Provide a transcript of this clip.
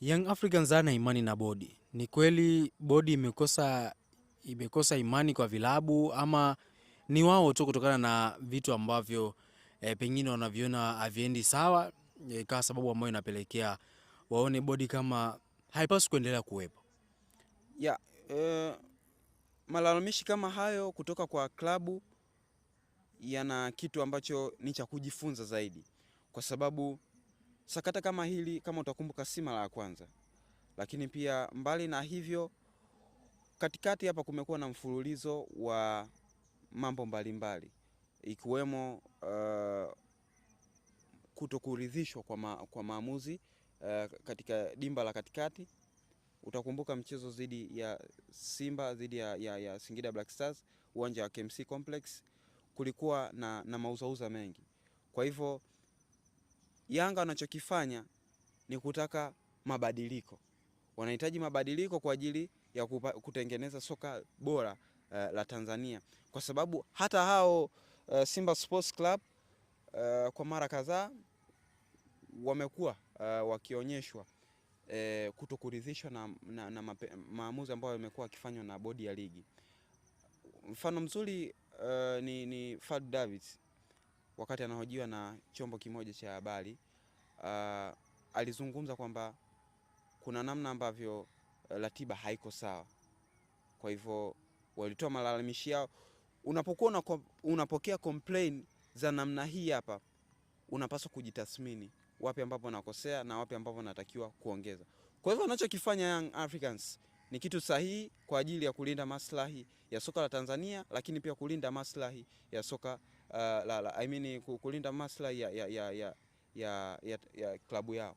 Young Africans hana imani na bodi. Ni kweli bodi imekosa imani kwa vilabu, ama ni wao tu kutokana na vitu ambavyo pengine wanaviona haviendi sawa, kwa sababu ambayo inapelekea waone bodi kama haipaswi kuendelea kuwepo? Ya, malalamishi kama hayo kutoka kwa klabu yana kitu ambacho ni cha kujifunza zaidi, kwa sababu sakata kama hili, kama utakumbuka, si mara ya kwanza. Lakini pia mbali na hivyo, katikati hapa kumekuwa na mfululizo wa mambo mbalimbali, ikiwemo kutokuridhishwa kwa maamuzi katika dimba la katikati. Utakumbuka mchezo dhidi ya Simba dhidi ya Singida Black Stars, uwanja wa KMC Complex, kulikuwa na mauzauza mengi. Kwa hivyo Yanga wanachokifanya ni kutaka mabadiliko. Wanahitaji mabadiliko kwa ajili ya kutengeneza soka bora la Tanzania, kwa sababu hata hao Simba Sports Club kwa mara kadhaa wamekuwa wakionyeshwa kutokuridhishwa na maamuzi ambayo yamekuwa yakifanywa na bodi ya ligi. Mfano mzuri ni Fadlu Davids, wakati anahojiwa na chombo kimoja cha habari, alizungumza kwamba kuna namna ambavyo ratiba haiko sawa. Kwa hivyo walitoa malalamishi yao. Unapokuwa unapokea complain za namna hii hapa, unapaswa kujitathmini wapi ambapo unakosea na wapi ambapo unatakiwa kuongeza. Kwa hivyo wanachokifanya Young Africans ni kitu sahihi kwa ajili ya kulinda maslahi ya soka la Tanzania, lakini pia kulinda maslahi ya soka kulinda maslahi ya klabu yao.